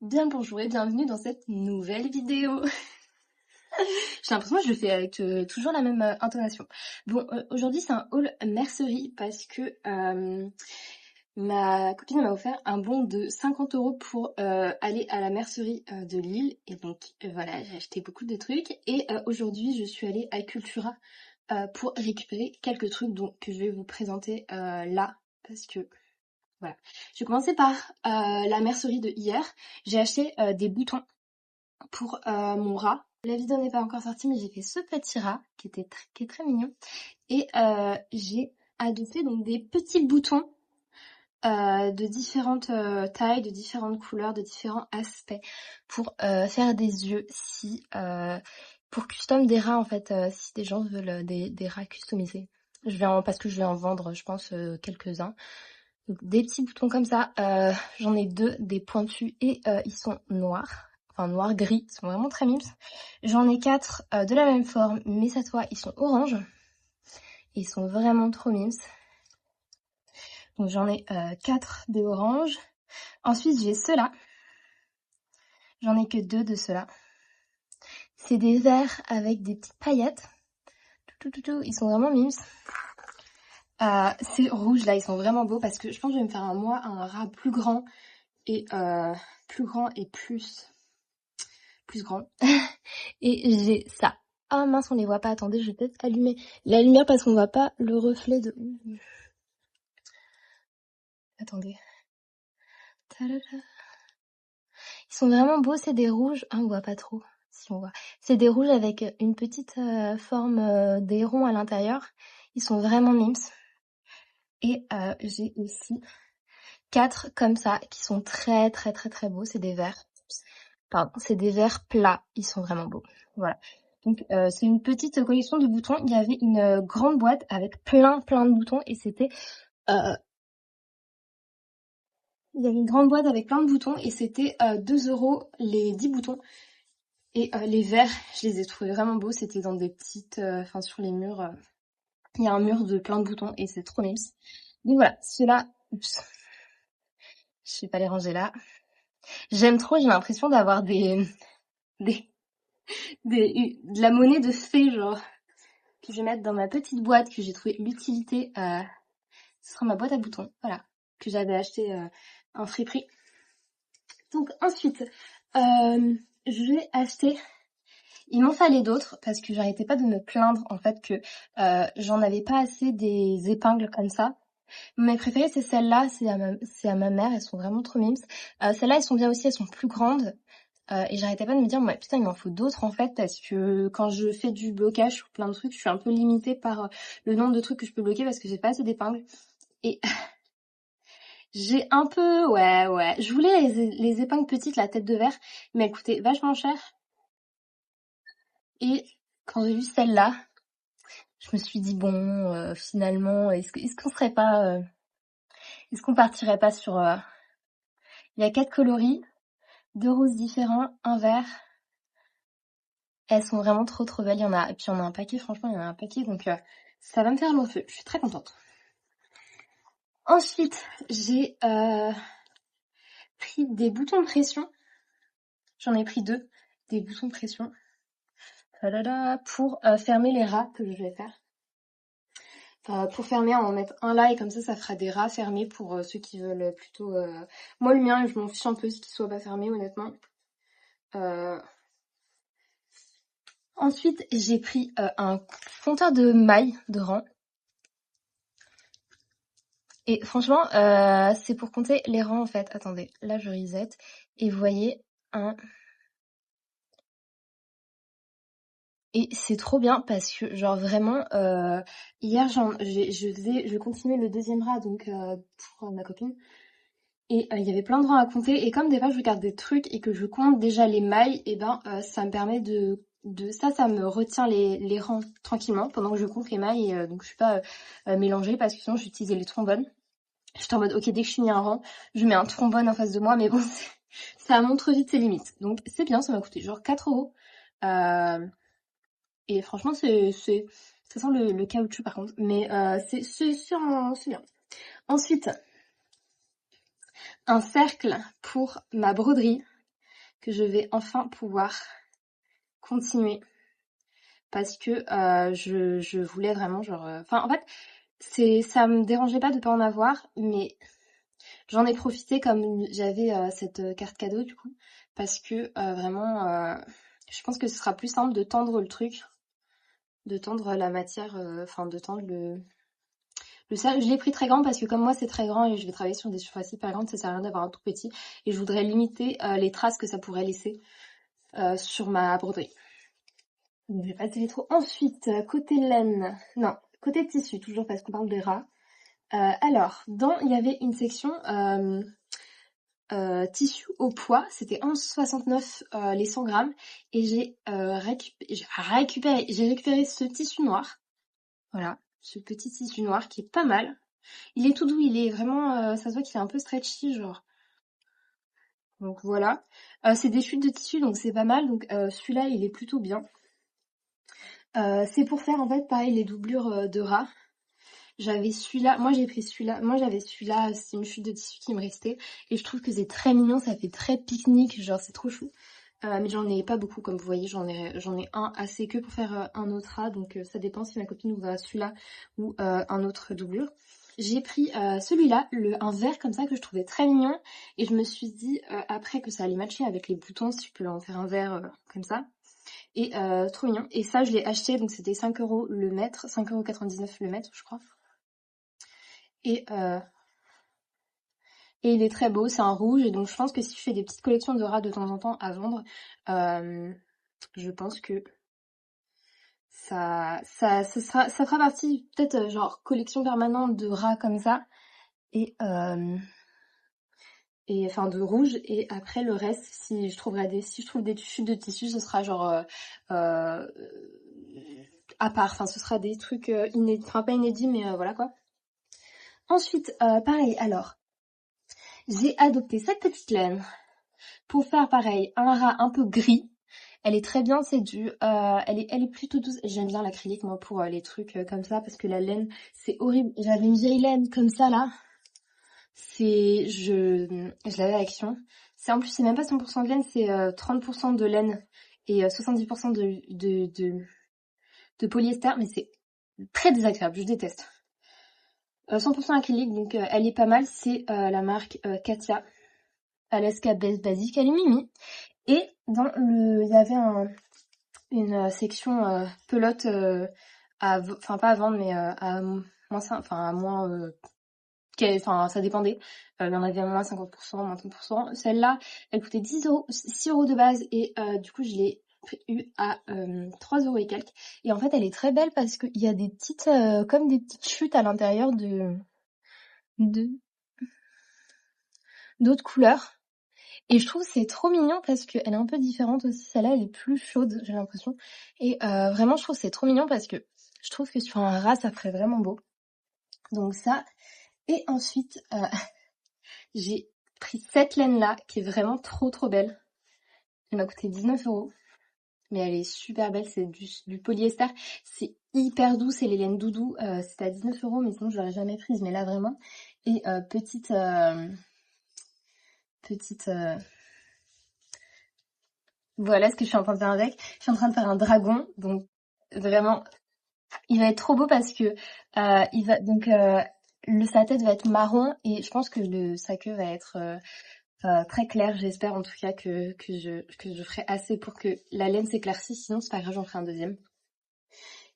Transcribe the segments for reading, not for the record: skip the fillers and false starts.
Bien le bonjour et bienvenue dans cette nouvelle vidéo. J'ai l'impression que je le fais avec toujours la même intonation. Bon, aujourd'hui c'est un haul mercerie parce que ma copine m'a offert un bon de 50 € pour aller à la mercerie de Lille. Et donc voilà, j'ai acheté beaucoup de trucs. Et aujourd'hui je suis allée à Cultura pour récupérer quelques trucs que je vais vous présenter là. Parce que voilà. Je vais commencer par la mercerie de hier. J'ai acheté des boutons pour mon rat. La vidéo n'est pas encore sortie, mais j'ai fait ce petit rat qui est très mignon. Et j'ai adopté donc des petits boutons de différentes tailles, de différentes couleurs, de différents aspects pour faire des yeux pour custom des rats en fait, si des gens veulent des rats customisés. Parce que je vais en vendre, je pense, quelques-uns. Donc, des petits boutons comme ça, j'en ai deux, des pointus et ils sont noirs. Enfin noir-gris, ils sont vraiment très mimes. J'en ai 4 de la même forme, mais cette fois ils sont orange. Et ils sont vraiment trop mimes. Donc j'en ai 4 des oranges. Ensuite j'ai ceux-là. J'en ai que 2 de ceux-là. C'est des verts avec des petites paillettes. Ils sont vraiment mimes. Ces rouges là, ils sont vraiment beaux parce que je pense que je vais me faire un rat plus grand et plus grand. Et j'ai ça. Ah mince, on les voit pas. Attendez, je vais peut-être allumer la lumière parce qu'on voit pas le reflet de... Attendez. Tadada. Ils sont vraiment beaux, c'est des rouges. Ah, on voit pas trop. Si on voit. C'est des rouges avec une petite forme d'héron à l'intérieur. Ils sont vraiment mimes. Et j'ai aussi 4 comme ça qui sont très beaux. C'est des verts. Pardon, c'est des verts plats. Ils sont vraiment beaux. Voilà. Donc c'est une petite collection de boutons. Il y avait une grande boîte avec plein de boutons et c'était il y avait une grande boîte avec plein de boutons et c'était 2 € les 10 boutons. Et les verts, je les ai trouvés vraiment beaux. C'était dans des petites... Enfin, sur les murs, il y a un mur de plein de boutons et c'est trop mimes. Donc voilà, ceux-là... Oups. Je vais pas les ranger là. J'aime trop, j'ai l'impression d'avoir de la monnaie de fée, genre. Que je vais mettre dans ma petite boîte que j'ai trouvé l'utilité. Ce sera ma boîte à boutons, voilà. Que j'avais acheté en friperie. Donc ensuite, je vais acheter... Il m'en fallait d'autres parce que j'arrêtais pas de me plaindre en fait que j'en avais pas assez des épingles comme ça. Mes préférées c'est celles-là, c'est à ma mère, elles sont vraiment trop mimes. Celles-là elles sont bien aussi, elles sont plus grandes. Et j'arrêtais pas de me dire ouais, putain il m'en faut d'autres en fait parce que quand je fais du blocage sur plein de trucs, je suis un peu limitée par le nombre de trucs que je peux bloquer parce que j'ai pas assez d'épingles. Et j'ai un peu... Ouais. Je voulais les épingles petites, la tête de verre, mais elles coûtaient vachement cher. Et quand j'ai vu celle-là, je me suis dit bon, finalement, est-ce qu'on serait pas... est-ce qu'on partirait pas sur... Il y a 4 coloris, 2 roses différents, un vert. Elles sont vraiment trop belles. Et puis il y en a un paquet, franchement, il y en a un paquet, donc ça va me faire long feu. Je suis très contente. Ensuite, j'ai pris des boutons de pression. J'en ai pris 2, des boutons de pression. Pour fermer les rats que je vais faire. Enfin, pour fermer, on va en mettre un là et comme ça fera des rats fermés pour ceux qui veulent plutôt... Moi, le mien, je m'en fiche un peu ce qu'il soit pas fermé, honnêtement. Ensuite, j'ai pris un compteur de mailles de rang. Et franchement, c'est pour compter les rangs en fait. Attendez, là je reset. Et vous voyez, 1... Et c'est trop bien parce que genre vraiment hier je continuais le deuxième rat donc pour ma copine et il y avait plein de rangs à compter et comme des fois je regarde des trucs et que je compte déjà les mailles et ben ça me permet ça me retient les rangs tranquillement pendant que je compte les mailles et donc je suis pas mélangée parce que sinon j'utilisais les trombones. J'étais en mode ok dès que je finis un rang je mets un trombone en face de moi mais bon ça montre vite ses limites donc c'est bien, ça m'a coûté genre 4 €. Et franchement, ça sent le caoutchouc par contre, mais c'est bien. Ensuite, un cercle pour ma broderie. que je vais enfin pouvoir continuer parce que je voulais vraiment genre... Enfin, en fait, ça me dérangeait pas de pas en avoir, mais j'en ai profité comme j'avais cette carte cadeau du coup, parce que vraiment, je pense que ce sera plus simple de tendre le truc, de tendre la matière, enfin de tendre le cercle. Je l'ai pris très grand parce que comme moi c'est très grand et je vais travailler sur des surfaces hyper grandes, ça sert à rien d'avoir un tout petit. Et je voudrais limiter les traces que ça pourrait laisser sur ma broderie. Donc je vais pas tirer trop. Ensuite, côté laine, non, côté tissu, toujours parce qu'on parle des rats. Alors, il y avait une section tissu au poids, c'était 11,69 les 100 grammes. Et j'ai récupéré ce tissu noir. Voilà, ce petit tissu noir qui est pas mal. Il est tout doux, il est vraiment, ça se voit qu'il est un peu stretchy, genre. Donc voilà. C'est des chutes de tissu, donc c'est pas mal. Donc celui-là, il est plutôt bien. C'est pour faire en fait pareil les doublures de rats. J'avais celui-là, moi j'ai pris celui-là, moi j'avais celui-là, c'est une chute de tissu qui me restait. Et je trouve que c'est très mignon, ça fait très pique-nique, genre c'est trop chou. Mais j'en ai pas beaucoup, comme vous voyez, j'en ai un assez que pour faire un autre rat, donc ça dépend si ma copine voudra celui-là ou un autre doublure. J'ai pris celui-là, un vert comme ça que je trouvais très mignon, et je me suis dit après que ça allait matcher avec les boutons, si tu peux en faire un vert comme ça. Et trop mignon. Et ça, je l'ai acheté, donc c'était 5 € le mètre, 5,99 € le mètre, je crois. Et, euh, et il est très beau, c'est un rouge, et donc je pense que si tu fais des petites collections de rats de temps en temps à vendre, je pense que ça fera partie, peut-être genre collection permanente de rats comme ça, et, enfin de rouge, et après le reste, si je trouve des chutes de tissu, ce sera genre euh, à part, enfin ce sera des trucs inédits, enfin pas inédits, mais voilà quoi. Ensuite, pareil, alors, j'ai adopté cette petite laine pour faire pareil, un rat un peu gris. Elle est très bien, elle est plutôt douce. J'aime bien l'acrylique moi pour les trucs comme ça parce que la laine c'est horrible. J'avais une vieille laine comme ça là. Je l'avais à Action. C'est en plus c'est même pas 100% de laine, c'est 30% de laine et 70% de polyester, mais c'est très désagréable. Je déteste. 100% acrylique, donc elle est pas mal. C'est la marque Katia Alaska Best Basic. Elle est mimi. Et il y avait une section pelote enfin pas à vendre, mais à moins, enfin à moins, enfin ça dépendait. Il y en avait à moins 50%, moins 30%. Celle-là, elle coûtait 10 €, 6 € de base, et du coup je l'ai eu à 3 € et quelques. Et en fait elle est très belle parce qu'il y a des petites, comme des petites chutes à l'intérieur de d'autres couleurs. Et je trouve que c'est trop mignon parce qu'elle est un peu différente aussi. Celle-là, elle est plus chaude, j'ai l'impression. Et vraiment, je trouve que c'est trop mignon parce que je trouve que sur un rat, ça ferait vraiment beau. Donc ça. Et ensuite, j'ai pris cette laine-là qui est vraiment trop trop belle. Elle m'a coûté 19 €. Mais elle est super belle, c'est du polyester. C'est hyper doux, c'est les laines doudou. C'était à 19 €, mais sinon je l'aurais jamais prise. Mais là, vraiment. Et petite... Voilà ce que je suis en train de faire avec. Je suis en train de faire un dragon, donc vraiment, il va être trop beau parce que il va donc sa tête va être marron et je pense que sa queue va être très claire. J'espère en tout cas que je ferai assez pour que la laine s'éclaircisse. Sinon c'est pas grave, j'en ferai un deuxième.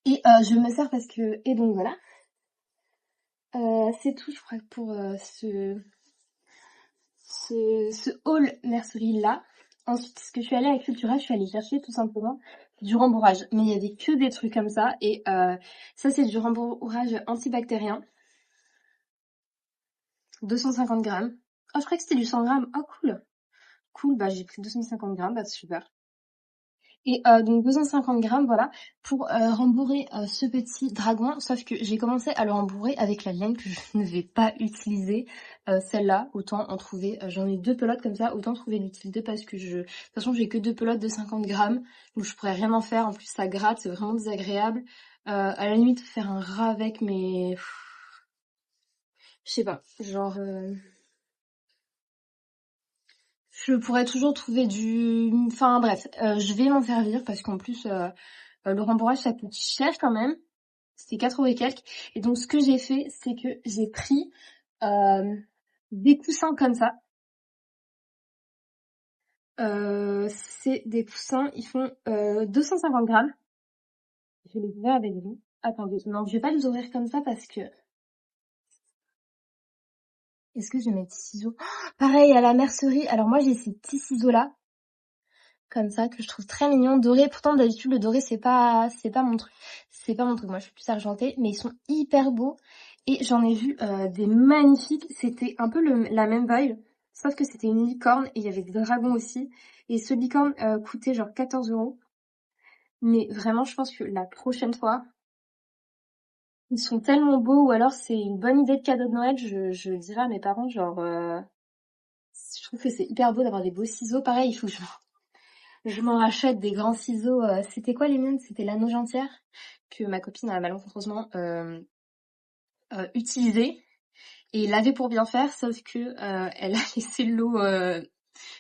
Et je me sers parce que et donc voilà. C'est tout, je crois, pour ce haul mercerie là. Ensuite, ce que je suis allée à Cultura, je suis allée chercher tout simplement du rembourrage. Mais il y avait que des trucs comme ça. Et ça, c'est du rembourrage antibactérien. 250 grammes. Oh, je croyais que c'était du 100 grammes. Oh, cool. Cool, bah j'ai pris 250 grammes, bah c'est super. Et donc 250 grammes, voilà, pour rembourrer ce petit dragon. Sauf que j'ai commencé à le rembourrer avec la laine que je ne vais pas utiliser. Celle-là, autant en trouver, j'en ai 2 pelotes comme ça, autant trouver l'utilité parce que de toute façon j'ai que 2 pelotes de 50 grammes. Donc je pourrais rien en faire, en plus ça gratte, c'est vraiment désagréable. À la limite faire un rat avec, mais... Je sais pas, genre... Je pourrais toujours trouver enfin bref, je vais m'en servir parce qu'en plus, le rembourrage ça coûte cher quand même. C'était 4 € et quelques. Et donc ce que j'ai fait, c'est que j'ai pris des coussins comme ça. C'est des coussins, ils font 250 grammes. Je vais les ouvrir avec vous. Attendez, non, je vais pas les ouvrir comme ça parce que... Est-ce que j'ai mes petits ciseaux? Pareil, à la mercerie. Alors moi, j'ai ces petits ciseaux-là, comme ça, que je trouve très mignons. Doré, pourtant, d'habitude, le doré, c'est pas mon truc. C'est pas mon truc. Moi, je suis plus argentée, mais ils sont hyper beaux. Et j'en ai vu des magnifiques. C'était un peu la même vibe, sauf que c'était une licorne et il y avait des dragons aussi. Et ce licorne coûtait genre 14 €. Mais vraiment, je pense que la prochaine fois, ils sont tellement beaux, ou alors c'est une bonne idée de cadeau de Noël, je dirais à mes parents, genre, je trouve que c'est hyper beau d'avoir des beaux ciseaux. Pareil, il faut que je m'en rachète des grands ciseaux. C'était quoi les miennes? C'était l'anneau gentière que ma copine a malencontreusement utilisé et l'avait pour bien faire, sauf que elle a laissé l'eau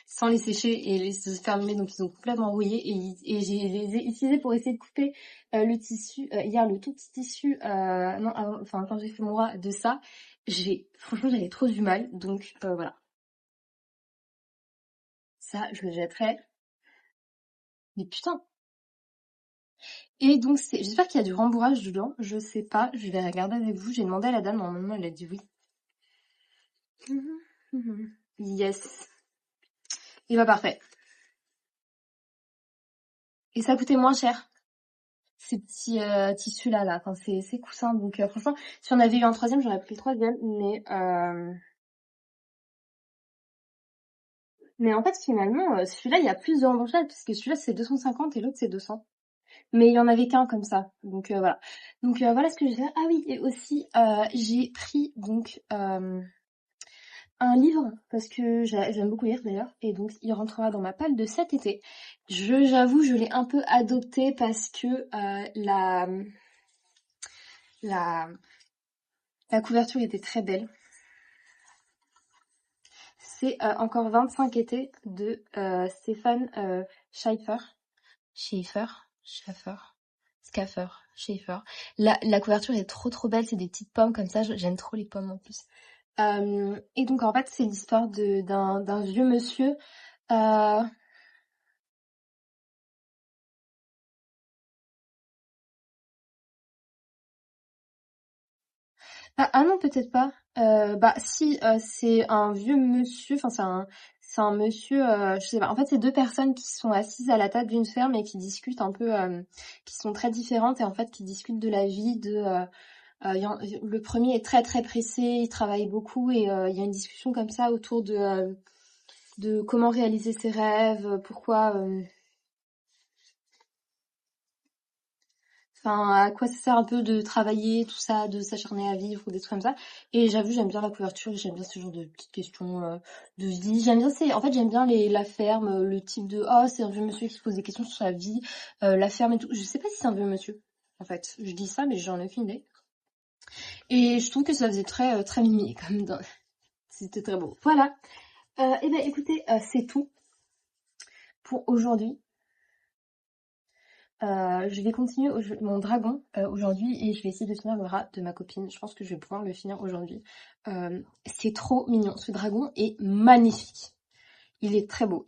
sans les sécher et les fermer, donc ils ont complètement rouillé et j'ai les ai utilisés pour essayer de couper le tissu hier, le tout petit tissu non enfin quand j'ai fait mon bras de ça, franchement j'avais trop du mal, donc voilà, ça je le jetterai, mais putain. Et donc j'espère qu'il y a du rembourrage dedans, je sais pas, je vais regarder avec vous, j'ai demandé à la dame, normalement elle a dit oui. Yes, et bah parfait, et ça coûtait moins cher ces petits tissus là, enfin ces coussins, donc franchement si on avait eu un troisième j'aurais pris le troisième, mais en fait finalement celui-là il y a plus de remboursages parce que celui-là c'est 250 et l'autre c'est 200, mais il y en avait qu'un comme ça, donc voilà, donc voilà ce que j'ai fait. Ah oui, et aussi j'ai pris donc un livre parce que j'aime beaucoup lire d'ailleurs, et donc il rentrera dans ma palle de cet été. J'avoue je l'ai un peu adopté parce que la la couverture était très belle. C'est encore 25 étés de Stéphane Schaeffer. Schaeffer, Schaeffer, Schaffer, Schaeffer. La couverture est trop belle, c'est des petites pommes comme ça, j'aime trop les pommes en plus. Et donc en fait c'est l'histoire d'un vieux monsieur. Ah non, peut-être pas. Bah si, c'est un vieux monsieur, enfin c'est un monsieur, je sais pas. En fait, c'est deux personnes qui sont assises à la table d'une ferme et qui discutent un peu, qui sont très différentes et en fait qui discutent de la vie. Le premier est très pressé, il travaille beaucoup et il y a une discussion comme ça autour de comment réaliser ses rêves, pourquoi. Enfin, à quoi ça sert un peu de travailler, tout ça, de s'acharner à vivre ou des trucs comme ça. Et j'avoue, j'aime bien la couverture, j'aime bien ce genre de petites questions de vie. En fait, j'aime bien la ferme, le type de, oh, c'est un vieux monsieur qui se pose des questions sur sa vie, la ferme et tout. Je sais pas si c'est un vieux monsieur, en fait. Je dis ça, mais j'en ai aucune idée. Et je trouve que ça faisait très mimi, c'était très beau. Voilà. Et ben, écoutez, c'est tout pour aujourd'hui. Je vais continuer mon dragon aujourd'hui et je vais essayer de finir le rat de ma copine. Je pense que je vais pouvoir le finir aujourd'hui. C'est trop mignon. Ce dragon est magnifique. Il est très beau.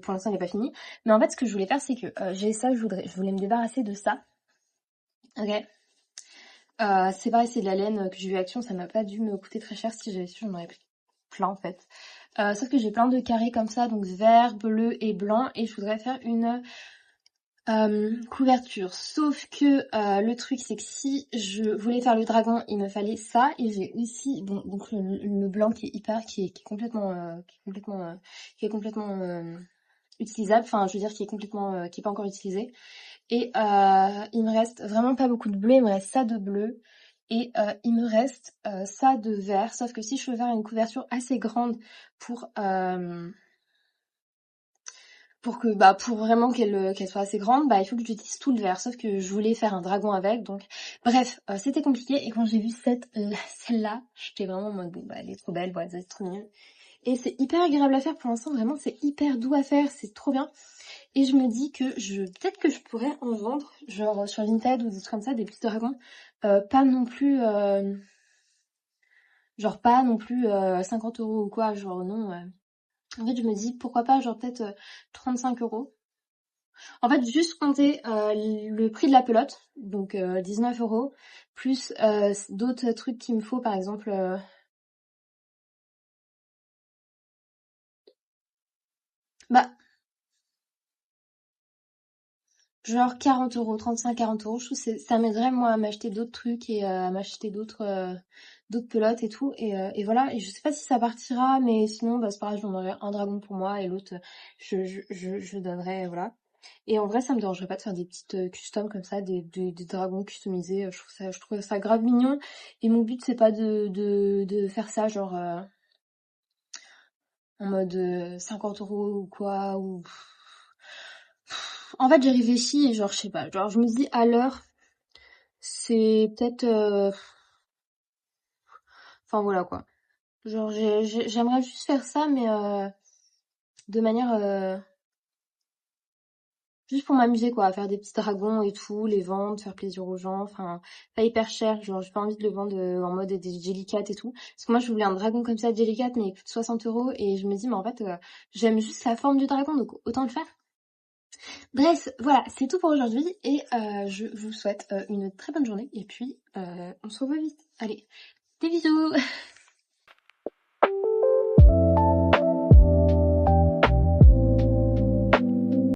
Pour l'instant, il n'est pas fini. Mais en fait, ce que je voulais faire, c'est que j'ai ça. Je voulais me débarrasser de ça. Ok. C'est pareil, c'est de la laine que j'ai eu Action. Ça m'a pas dû me coûter très cher. Si j'avais su, j'en aurais pris plein en fait. Sauf que j'ai plein de carrés comme ça, donc vert, bleu et blanc. Et je voudrais faire une couverture. Sauf que le truc c'est que si je voulais faire le dragon, il me fallait ça, et j'ai aussi bon donc le blanc qui est complètement utilisable, enfin je veux dire qui est complètement qui est pas encore utilisé, et il me reste vraiment pas beaucoup de bleu, il me reste ça de bleu et il me reste ça de vert, sauf que si je veux faire une couverture assez grande pour pour vraiment qu'elle soit assez grande, bah il faut que j'utilise tout le vert, sauf que je voulais faire un dragon avec, donc bref, c'était compliqué. Et quand j'ai vu celle-là, j'étais vraiment en mode bon bah elle est trop belle, voilà, c'est trop mignonne. Et c'est hyper agréable à faire pour l'instant, vraiment, c'est hyper doux à faire, c'est trop bien. Et je me dis que peut-être que je pourrais en vendre, genre sur Vinted ou des trucs comme ça, des petits dragons. Pas non plus, genre pas non plus 50 € ou quoi, genre non. En fait, je me dis pourquoi pas, genre peut-être 35 €. En fait, juste compter le prix de la pelote, donc 19 €, plus d'autres trucs qu'il me faut, par exemple. Bah, genre 40 €, 35-40 €, je trouve que ça m'aiderait moi à m'acheter d'autres trucs et à m'acheter d'autres pelotes et tout. Et voilà, et je sais pas si ça partira, mais sinon, bah, c'est pareil, j'en aurai un dragon pour moi et l'autre, je donnerai, voilà. Et en vrai, ça me dérangerait pas de faire des petites customs comme ça, des dragons customisés. Je trouve ça grave mignon. Et mon but, c'est pas de faire ça, genre, en mode 50 € ou quoi, ou... En fait, j'ai réfléchi et genre, je sais pas, genre, je me dis à l'heure, c'est peut-être... Enfin, voilà, quoi. Genre, j'aimerais juste faire ça, mais de manière... juste pour m'amuser, quoi, à faire des petits dragons et tout, les vendre, faire plaisir aux gens, enfin, pas hyper cher, genre, j'ai pas envie de le vendre en mode des Jellycat et tout. Parce que moi, je voulais un dragon comme ça, Jellycat, mais il coûte 60 € et je me dis, mais en fait, j'aime juste la forme du dragon, donc autant le faire. Bref, voilà, c'est tout pour aujourd'hui et je vous souhaite une très bonne journée et puis on se revoit vite. Allez, des bisous!